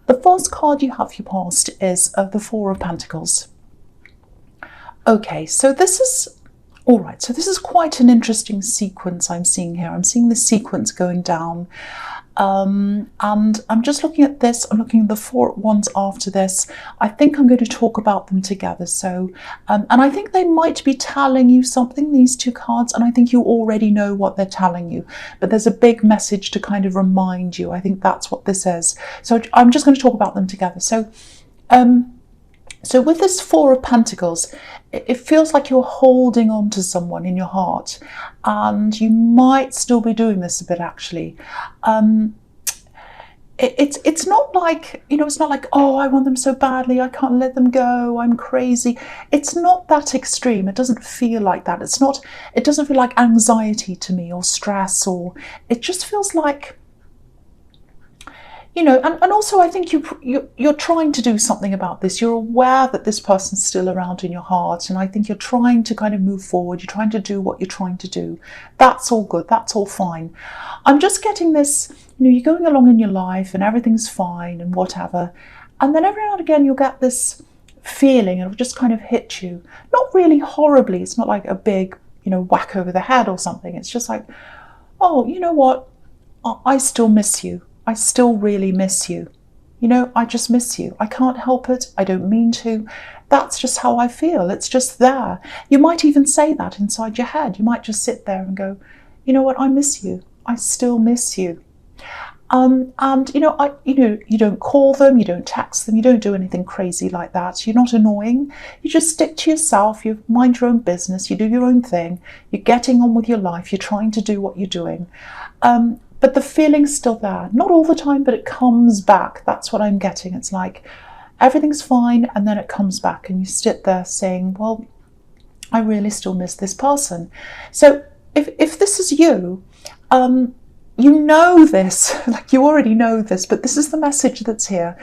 The first card you have for your past is the Four of Pentacles. Okay, so this is all right. So this is quite an interesting sequence I'm seeing here. I'm seeing the sequence going down. And I'm just looking at this. I'm looking at the four ones after this. I think I'm going to talk about them together. So, and I think they might be telling you something, these two cards, and I think you already know what they're telling you. But there's a big message to kind of remind you. I think that's what this is. So I'm just going to talk about them together. So, so with this Four of Pentacles, it feels like you're holding on to someone in your heart, and you might still be doing this a bit actually. It's not like, you know, it's not like, oh, I want them so badly, I can't let them go, I'm crazy. It's not that extreme. It doesn't feel like that. It doesn't feel like anxiety to me, or stress, or it just feels like, you know, and also I think you're trying to do something about this. You're aware that this person's still around in your heart, and I think you're trying to kind of move forward. You're trying to do what you're trying to do. That's all good. That's all fine. I'm just getting this, you know, you're going along in your life and everything's fine and whatever. And then every now and again you'll get this feeling, it'll just kind of hit you. Not really horribly. It's not like a big, you know, whack over the head or something. It's just like, oh, you know what? I still miss you. I still really miss you. You know, I just miss you. I can't help it. I don't mean to. That's just how I feel. It's just there. You might even say that inside your head. You might just sit there and go, you know what? I miss you. I still miss you. And you know, you don't call them, you don't text them, you don't do anything crazy like that. You're not annoying. You just stick to yourself. You mind your own business. You do your own thing. You're getting on with your life. You're trying to do what you're doing. But the feeling's still there. Not all the time, but it comes back. That's what I'm getting. It's like everything's fine, and then it comes back, and you sit there saying, well, I really still miss this person. So if this is you, you know this, like you already know this, but this is the message that's here.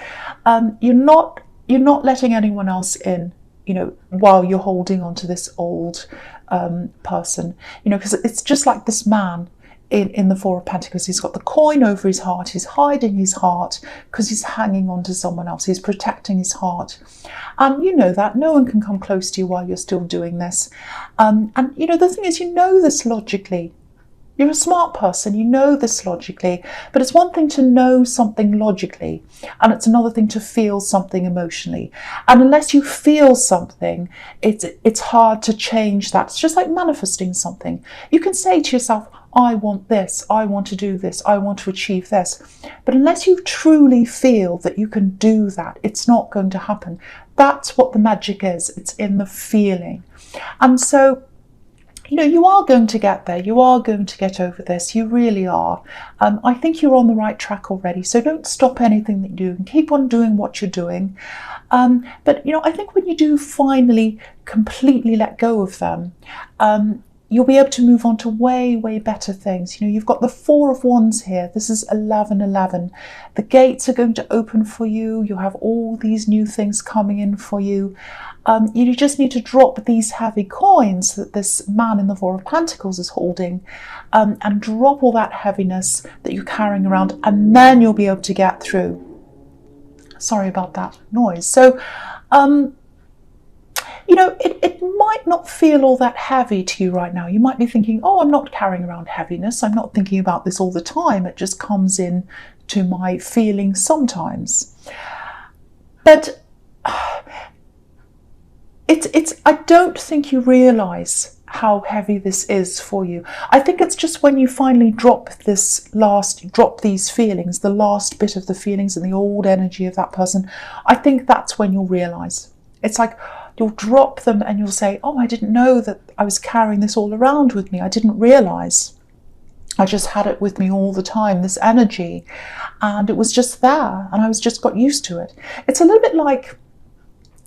You're not letting anyone else in, you know, while you're holding on to this old person, you know, because it's just like this man in the Four of Pentacles. He's got the coin over his heart. He's hiding his heart because he's hanging on to someone else. He's protecting his heart. And you know that. No one can come close to you while you're still doing this. And you know, the thing is, you know this logically. You're a smart person, you know this logically, but it's one thing to know something logically, and it's another thing to feel something emotionally. And unless you feel something, it's hard to change that. It's just like manifesting something. You can say to yourself, I want this, I want to do this, I want to achieve this. But unless you truly feel that you can do that, it's not going to happen. That's what the magic is. It's in the feeling. And so, you know, you are going to get there. You are going to get over this. You really are. I think you're on the right track already. So don't stop anything that you do and keep on doing what you're doing. But, you know, I think when you do finally completely let go of them, you'll be able to move on to way, way better things. You know, you've got the Four of Wands here. This is 1111. The gates are going to open for you. You have all these new things coming in for you. You just need to drop these heavy coins that this man in the Four of Pentacles is holding, and drop all that heaviness that you're carrying around, and then you'll be able to get through. Sorry about that noise. So, you know, it might not feel all that heavy to you right now. You might be thinking, oh, I'm not carrying around heaviness. I'm not thinking about this all the time. It just comes in to my feelings sometimes. But I don't think you realise how heavy this is for you. I think it's just when you finally drop these feelings, the last bit of the feelings and the old energy of that person, I think that's when you'll realise. It's like you'll drop them and you'll say, oh, I didn't know that I was carrying this all around with me. I didn't realise. I just had it with me all the time, this energy, and it was just there, and I was just got used to it. It's a little bit like,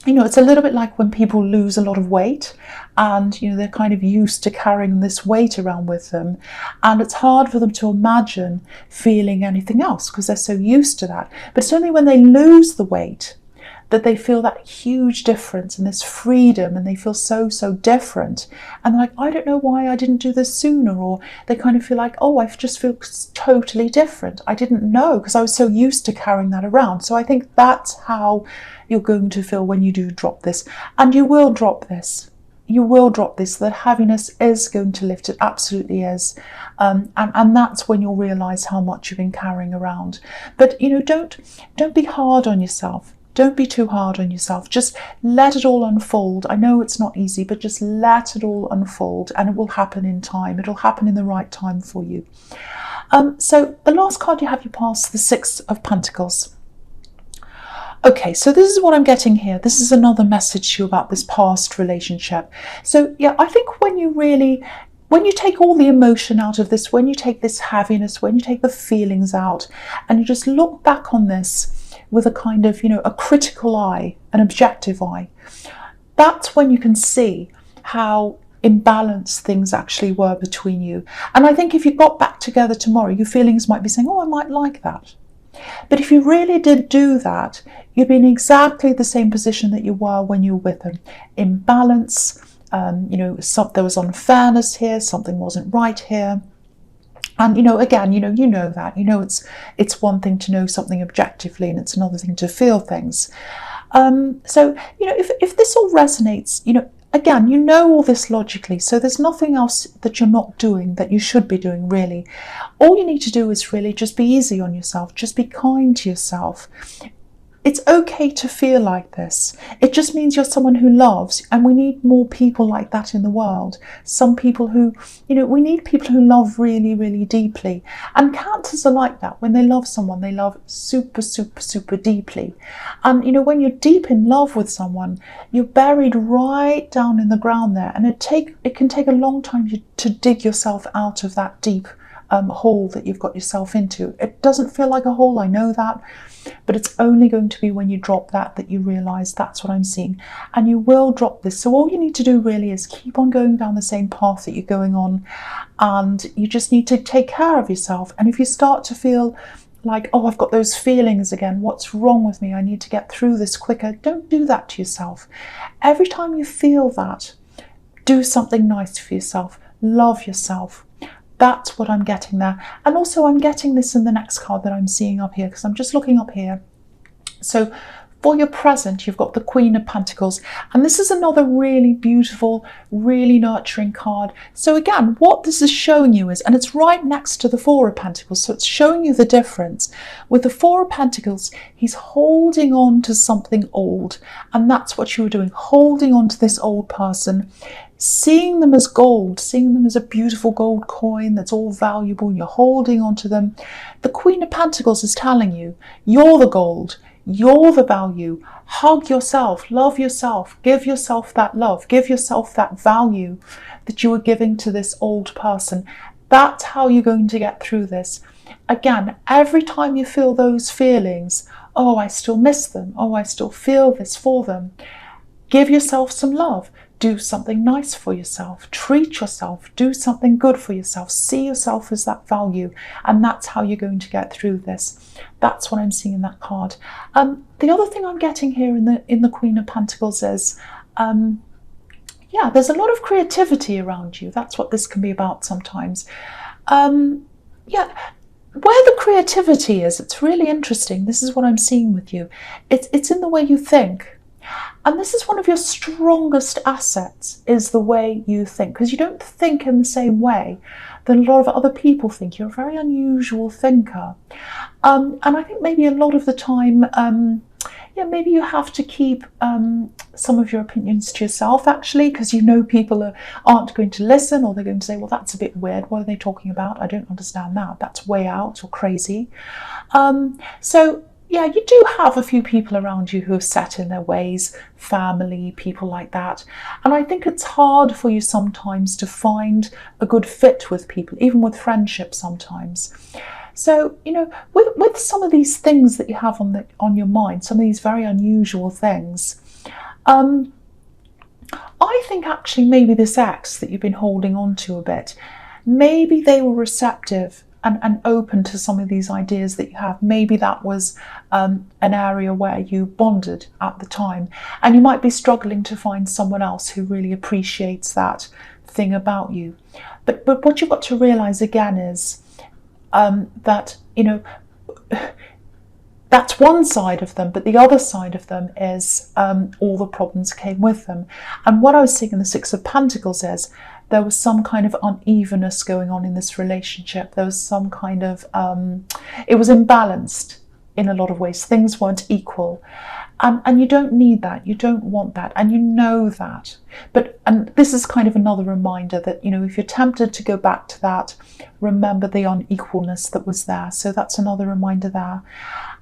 you know, it's a little bit like when people lose a lot of weight, and, you know, they're kind of used to carrying this weight around with them, and it's hard for them to imagine feeling anything else because they're so used to that. But it's only when they lose the weight that they feel that huge difference and this freedom, and they feel so, so different. And they're like, I don't know why I didn't do this sooner. Or they kind of feel like, oh, I just feel totally different. I didn't know because I was so used to carrying that around. So I think that's how you're going to feel when you do drop this. And you will drop this. You will drop this. The heaviness is going to lift. It absolutely is. And that's when you'll realise how much you've been carrying around. But, don't be hard on yourself. Don't be too hard on yourself. Just let it all unfold. I know it's not easy, but just let it all unfold, and it will happen in time. It'll happen in the right time for you. So the last card you have, you pass the Six of Pentacles. Okay, so this is what I'm getting here. This is another message to you about this past relationship. So yeah, I think when you take all the emotion out of this, when you take this heaviness, when you take the feelings out, and you just look back on this with a kind of, a critical eye, an objective eye, that's when you can see how imbalanced things actually were between you. And I think if you got back together tomorrow, your feelings might be saying, oh, I might like that. But if you really did do that, you'd be in exactly the same position that you were when you were with them. Imbalance, there was unfairness here, something wasn't right here. And, again, you know that. It's one thing to know something objectively, and it's another thing to feel things. So, if this all resonates, again, you know all this logically, so there's nothing else that you're not doing that you should be doing, really. All you need to do is really just be easy on yourself, just be kind to yourself. It's okay to feel like this. It just means you're someone who loves, and we need more people like that in the world. Some people who, we need people who love really, really deeply. And Cancers are like that. When they love someone, they love super, super, super deeply. And, when you're deep in love with someone, you're buried right down in the ground there. And it can take a long time to dig yourself out of that deep hole that you've got yourself into. It doesn't feel like a hole, I know that, but it's only going to be when you drop that you realise that's what I'm seeing. And you will drop this. So all you need to do really is keep on going down the same path that you're going on, and you just need to take care of yourself. And if you start to feel like, oh, I've got those feelings again, what's wrong with me, I need to get through this quicker, don't do that to yourself. Every time you feel that, do something nice for yourself, love yourself. That's what I'm getting there. And also I'm getting this in the next card that I'm seeing up here, because I'm just looking up here. So for your present, you've got the Queen of Pentacles. And this is another really beautiful, really nurturing card. So again, what this is showing you is, and it's right next to the Four of Pentacles, so it's showing you the difference. With the Four of Pentacles, he's holding on to something old. And that's what you were doing, holding on to this old person, seeing them as gold, seeing them as a beautiful gold coin that's all valuable, and you're holding on to them. The Queen of Pentacles is telling you, you're the gold, you're the value. Hug yourself, love yourself, give yourself that love, give yourself that value that you were giving to this old person. That's how you're going to get through this. Again, every time you feel those feelings, oh, I still miss them, oh, I still feel this for them, give yourself some love. Do something nice for yourself, treat yourself, do something good for yourself, see yourself as that value, and that's how you're going to get through this. That's what I'm seeing in that card. The other thing I'm getting here in the Queen of Pentacles is, there's a lot of creativity around you. That's what this can be about sometimes. Where the creativity is, it's really interesting. This is what I'm seeing with you. It's in the way you think. And this is one of your strongest assets, is the way you think, because you don't think in the same way that a lot of other people think. You're a very unusual thinker. And I think maybe a lot of the time, maybe you have to keep some of your opinions to yourself, actually, because people aren't going to listen, or they're going to say, well, that's a bit weird. What are they talking about? I don't understand that. That's way out or crazy. Yeah, you do have a few people around you who are set in their ways, family, people like that. And I think it's hard for you sometimes to find a good fit with people, even with friendships sometimes. So, with some of these things that you have on your mind, some of these very unusual things, I think actually maybe this ex that you've been holding on to a bit, maybe they were receptive and open to some of these ideas that you have. Maybe that was an area where you bonded at the time, and you might be struggling to find someone else who really appreciates that thing about you. But what you've got to realize again is that, you know, that's one side of them, but the other side of them is all the problems came with them. And what I was seeing in the Six of Pentacles is there was some kind of unevenness going on in this relationship. There was some kind of, it was imbalanced in a lot of ways. Things weren't equal. And you don't need that. You don't want that. And you know that. And this is kind of another reminder that, you know, if you're tempted to go back to that, remember the unequalness that was there. So that's another reminder there.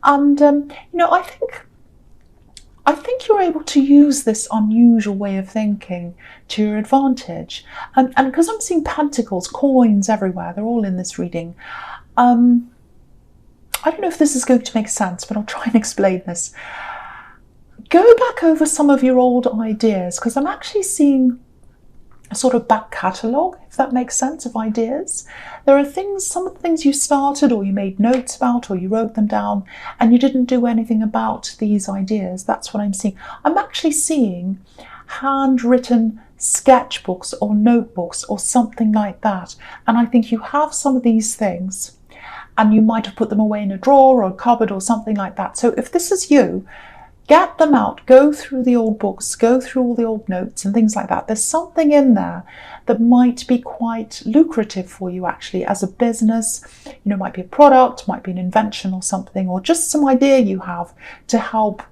And, you know, I think you're able to use this unusual way of thinking to your advantage. And because I'm seeing pentacles, coins everywhere, they're all in this reading. I don't know if this is going to make sense, but I'll try and explain this. Go back over some of your old ideas, because I'm actually seeing a sort of back catalogue, if that makes sense, of ideas. There are things, some of the things you started or you made notes about or you wrote them down and you didn't do anything about these ideas. That's what I'm seeing. I'm actually seeing handwritten sketchbooks or notebooks or something like that. And I think you have some of these things and you might have put them away in a drawer or a cupboard or something like that. So if this is you, get them out, go through the old books, go through all the old notes and things like that. There's something in there that might be quite lucrative for you actually as a business. You know, it might be a product, might be an invention or something, or just some idea you have to help,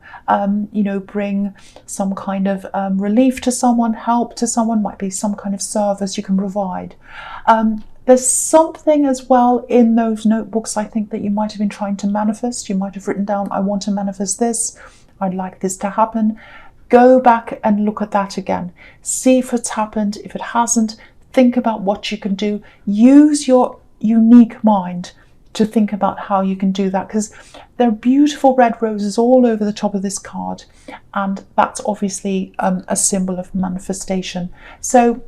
you know, bring some kind of relief to someone, help to someone, might be some kind of service you can provide. There's something as well in those notebooks, I think, that you might have been trying to manifest. You might have written down, I want to manifest this. I'd like this to happen. Go back and look at that again. See if it's happened. If it hasn't, think about what you can do. Use your unique mind to think about how you can do that, because there are beautiful red roses all over the top of this card, and that's obviously a symbol of manifestation. So,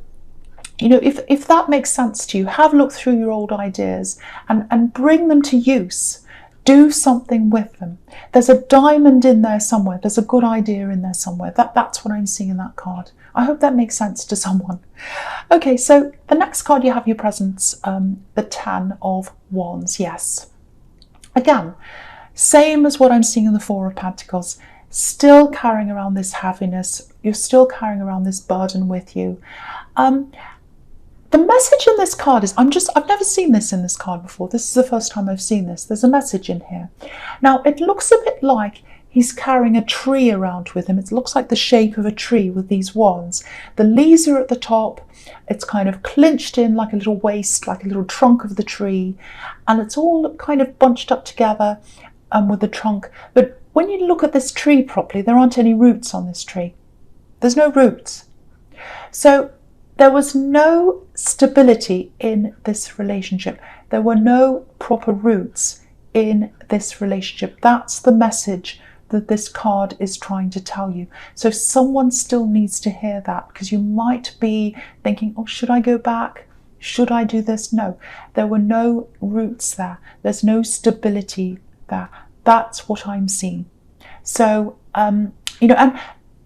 you know, if that makes sense to you, have a look through your old ideas and bring them to use. Do something with them. There's a diamond in there somewhere. There's a good idea in there somewhere. That's what I'm seeing in that card. I hope that makes sense to someone. Okay, so the next card you have your presence, the Ten of Wands. Yes. Again, same as what I'm seeing in the Four of Pentacles. Still carrying around this heaviness. You're still carrying around this burden with you. The message in this card is, I've never seen this in this card before. This is the first time I've seen this. There's a message in here. Now, it looks a bit like he's carrying a tree around with him. It looks like the shape of a tree with these wands. The leaves are at the top. It's kind of clinched in like a little waist, like a little trunk of the tree. And it's all kind of bunched up together with the trunk. But when you look at this tree properly, there aren't any roots on this tree. There's no roots. So there was no stability in this relationship. There were no proper roots in this relationship. That's the message that this card is trying to tell you. So someone still needs to hear that, because you might be thinking, oh, should I go back? Should I do this? No, there were no roots there. There's no stability there. That's what I'm seeing. So, you know, and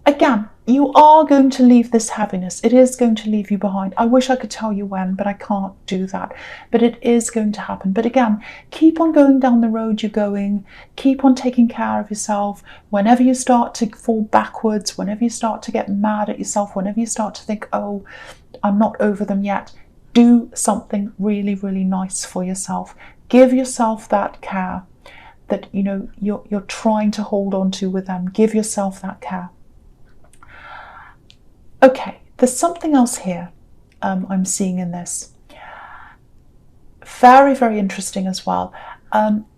again, you are going to leave this heaviness. It is going to leave you behind. I wish I could tell you when, but I can't do that. But it is going to happen. But again, keep on going down the road you're going. Keep on taking care of yourself. Whenever you start to fall backwards, whenever you start to get mad at yourself, whenever you start to think, oh, I'm not over them yet, do something really, really nice for yourself. Give yourself that care that, you know, you're trying to hold on to with them. Give yourself that care. Okay, there's something else here I'm seeing in this. Very, very interesting as well.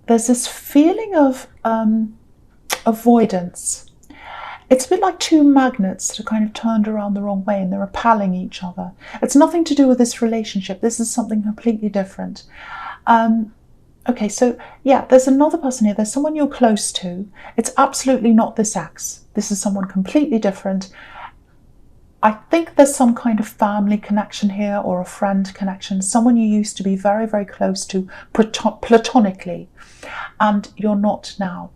There's this feeling of avoidance. It's a bit like two magnets that are kind of turned around the wrong way and they're repelling each other. It's nothing to do with this relationship. This is something completely different. Okay, so yeah, there's another person here. There's someone you're close to. It's absolutely not this ex. This is someone completely different. I think there's some kind of family connection here or a friend connection, someone you used to be very, very close to platonically, and you're not now.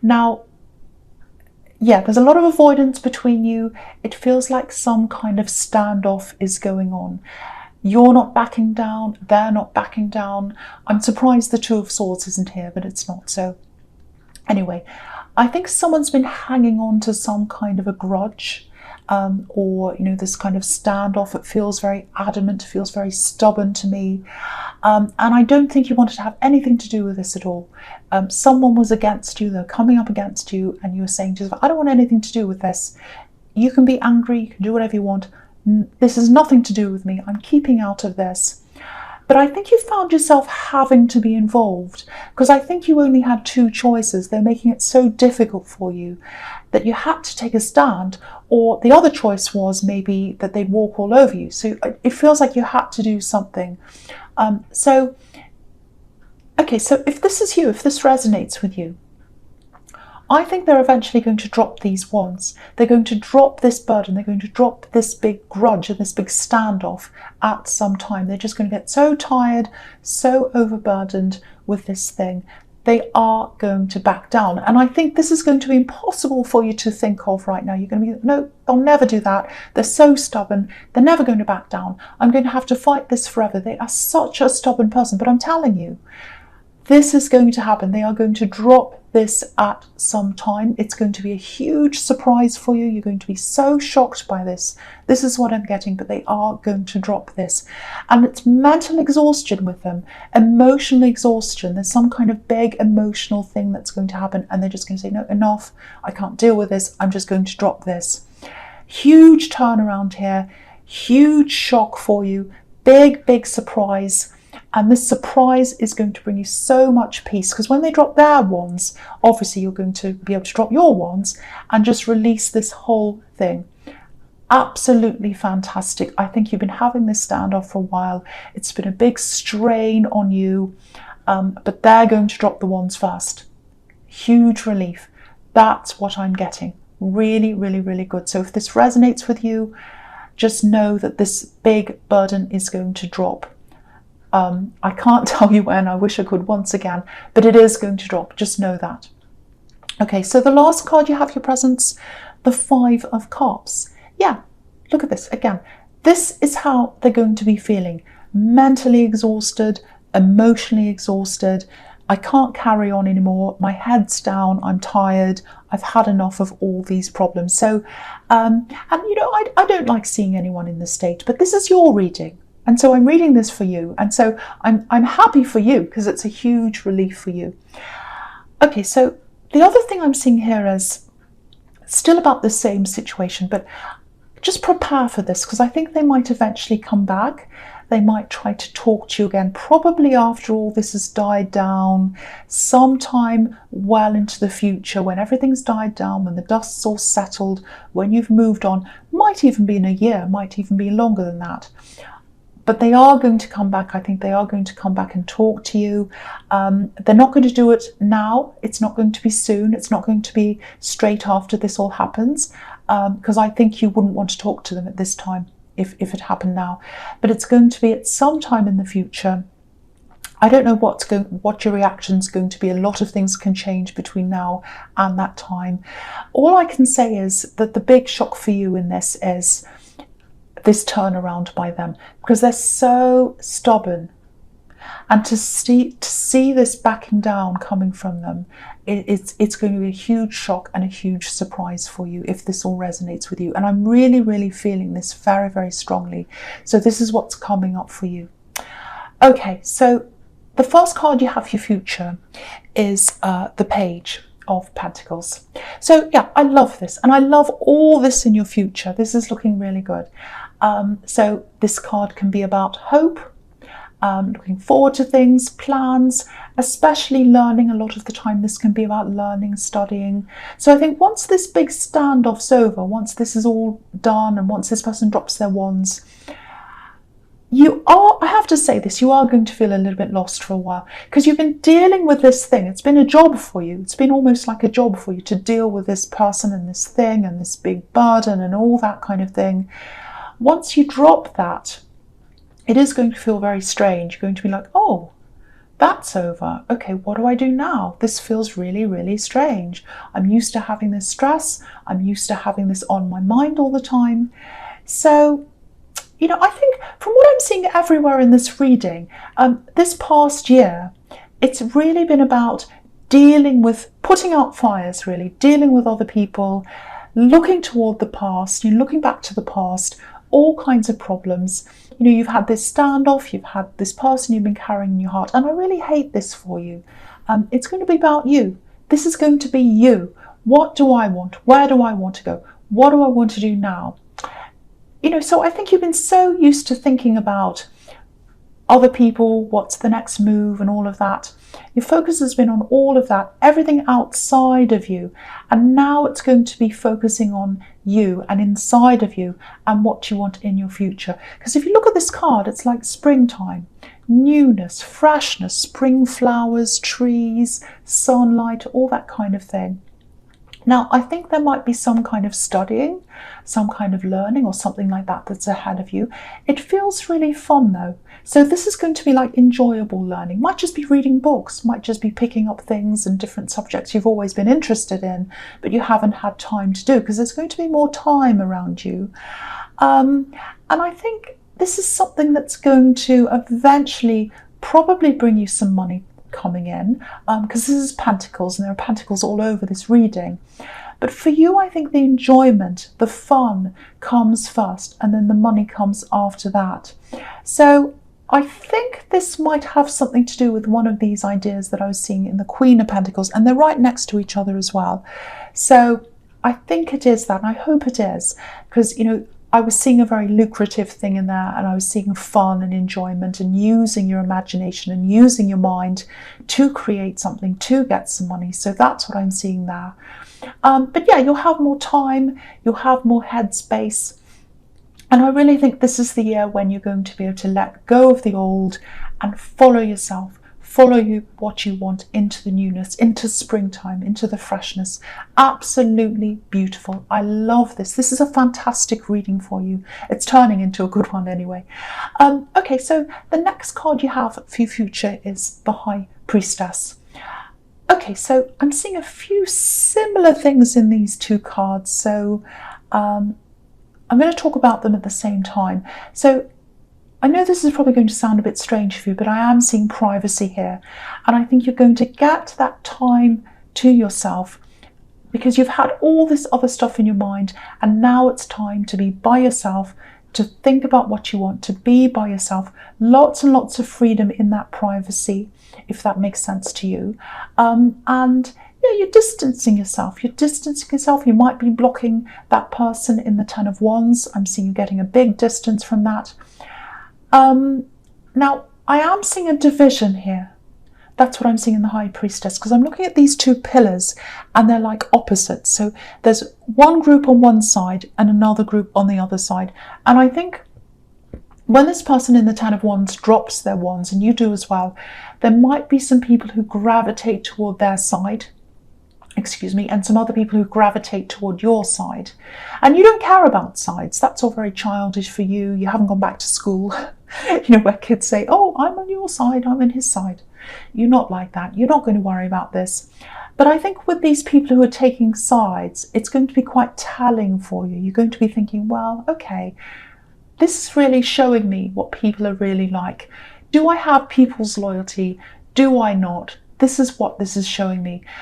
Now, yeah, there's a lot of avoidance between you. It feels like some kind of standoff is going on. You're not backing down, they're not backing down. I'm surprised the Two of Swords isn't here, but it's not. So anyway, I think someone's been hanging on to some kind of a grudge, or this kind of standoff. It feels very adamant, feels very stubborn to me, and I don't think you wanted to have anything to do with this at all. Someone was against you, they're coming up against you, and you were saying to yourself, I don't want anything to do with this. You can be angry, you can do whatever you want. This has nothing to do with me. I'm keeping out of this. But I think you found yourself having to be involved, because I think you only had two choices. They're making it so difficult for you that you had to take a stand, or the other choice was maybe that they'd walk all over you. So it feels like you had to do something. Okay, so if this is you, if this resonates with you, I think they're eventually going to drop these wands. They're going to drop this burden. They're going to drop this big grudge and this big standoff at some time. They're just going to get so tired, so overburdened with this thing. They are going to back down. And I think this is going to be impossible for you to think of right now. You're going to be, no, they'll never do that. They're so stubborn. They're never going to back down. I'm going to have to fight this forever. They are such a stubborn person. But I'm telling you, this is going to happen. They are going to drop this at some time. It's going to be a huge surprise for you. You're going to be so shocked by this. This is what I'm getting, but they are going to drop this. And it's mental exhaustion with them, emotional exhaustion. There's some kind of big emotional thing that's going to happen, and they're just going to say, no, enough. I can't deal with this. I'm just going to drop this. Huge turnaround here, huge shock for you, big, big surprise. And this surprise is going to bring you so much peace, because when they drop their wands, obviously you're going to be able to drop your wands and just release this whole thing. Absolutely fantastic. I think you've been having this standoff for a while. It's been a big strain on you, but they're going to drop the wands first. Huge relief. That's what I'm getting. Really, really, really good. So if this resonates with you, just know that this big burden is going to drop. I can't tell you when, I wish I could once again, but it is going to drop, just know that. Okay, so the last card you have, your presence, the Five of Cups. Yeah, look at this again. This is how they're going to be feeling. Mentally exhausted, emotionally exhausted. I can't carry on anymore. My head's down. I'm tired. I've had enough of all these problems. So, and I don't like seeing anyone in this state, but this is your reading. And so I'm reading this for you. And so I'm happy for you, because it's a huge relief for you. Okay, so the other thing I'm seeing here is still about the same situation, but just prepare for this, because I think they might eventually come back. They might try to talk to you again, probably after all this has died down, sometime well into the future, when everything's died down, when the dust's all settled, when you've moved on. Might even be in a year, might even be longer than that. But they are going to come back. I think they are going to come back and talk to you. They're not going to do it now. It's not going to be soon. It's not going to be straight after this all happens, because I think you wouldn't want to talk to them at this time if it happened now. But it's going to be at some time in the future. I don't know what your reaction's going to be. A lot of things can change between now and that time. All I can say is that the big shock for you in this is this turnaround by them, because they're so stubborn, and to see this backing down coming from them, it's going to be a huge shock and a huge surprise for you if this all resonates with you. And I'm really, really feeling this very, very strongly. So this is what's coming up for you. Okay, so the first card you have, your future, is the Page of Pentacles. So yeah, I love this, and I love all this in your future. This is looking really good. So this card can be about hope, looking forward to things, plans, especially learning. A lot of the time this can be about learning, studying. So I think once this big standoff's over, once this is all done, and once this person drops their wands, I have to say this, you are going to feel a little bit lost for a while because you've been dealing with this thing. It's been a job for you. It's been almost like a job for you to deal with this person and this thing and this big burden and all that kind of thing. Once you drop that, it is going to feel very strange. You're going to be like, oh, that's over. Okay, what do I do now? This feels really, really strange. I'm used to having this stress. I'm used to having this on my mind all the time. So, I think from what I'm seeing everywhere in this reading, this past year, it's really been about dealing with, putting out fires, really, dealing with other people, looking toward the past, looking back to the past, all kinds of problems. You've had this standoff, you've had this person you've been carrying in your heart, and I really hate this for you. It's going to be about you. This is going to be you. What do I want? Where do I want to go? What do I want to do now? So I think you've been so used to thinking about other people, what's the next move and all of that. Your focus has been on all of that, everything outside of you. And now it's going to be focusing on you and inside of you and what you want in your future. Because if you look at this card, it's like springtime, newness, freshness, spring flowers, trees, sunlight, all that kind of thing. Now, I think there might be some kind of studying, some kind of learning or something like that that's ahead of you. It feels really fun though. So this is going to be like enjoyable learning. Might just be reading books, might just be picking up things and different subjects you've always been interested in, but you haven't had time to do because there's going to be more time around you. And I think this is something that's going to eventually probably bring you some money coming in, because this is Pentacles and there are Pentacles all over this reading. But for you, I think the enjoyment, the fun comes first and then the money comes after that. So I think this might have something to do with one of these ideas that I was seeing in the Queen of Pentacles, and they're right next to each other as well. So I think it is that, and I hope it is, because I was seeing a very lucrative thing in there, and I was seeing fun and enjoyment and using your imagination and using your mind to create something, to get some money. So that's what I'm seeing there. But yeah, you'll have more time, you'll have more headspace. And I really think this is the year when you're going to be able to let go of the old and follow yourself, follow what you want into the newness, into springtime, into the freshness. Absolutely beautiful. I love this. This is a fantastic reading for you. It's turning into a good one anyway. Okay, so the next card you have for your future is the High Priestess. Okay, so I'm seeing a few similar things in these two cards. So I'm going to talk about them at the same time. So I know this is probably going to sound a bit strange for you, but I am seeing privacy here. And I think you're going to get that time to yourself because you've had all this other stuff in your mind, and now it's time to be by yourself, to think about what you want, to be by yourself. Lots and lots of freedom in that privacy, if that makes sense to you. And yeah, you're distancing yourself. You might be blocking that person in the Ten of Wands. I'm seeing you getting a big distance from that. Now, I am seeing a division here. That's what I'm seeing in the High Priestess, because I'm looking at these two pillars and they're like opposites. So there's one group on one side and another group on the other side. And I think when this person in the Ten of Wands drops their wands, and you do as well, there might be some people who gravitate toward their side, and some other people who gravitate toward your side. And you don't care about sides. That's all very childish for you. You haven't gone back to school, where kids say, oh, I'm on your side, I'm on his side. You're not like that. You're not going to worry about this. But I think with these people who are taking sides, it's going to be quite telling for you. You're going to be thinking, well, okay, this is really showing me what people are really like. Do I have people's loyalty? Do I not? This is what this is showing me.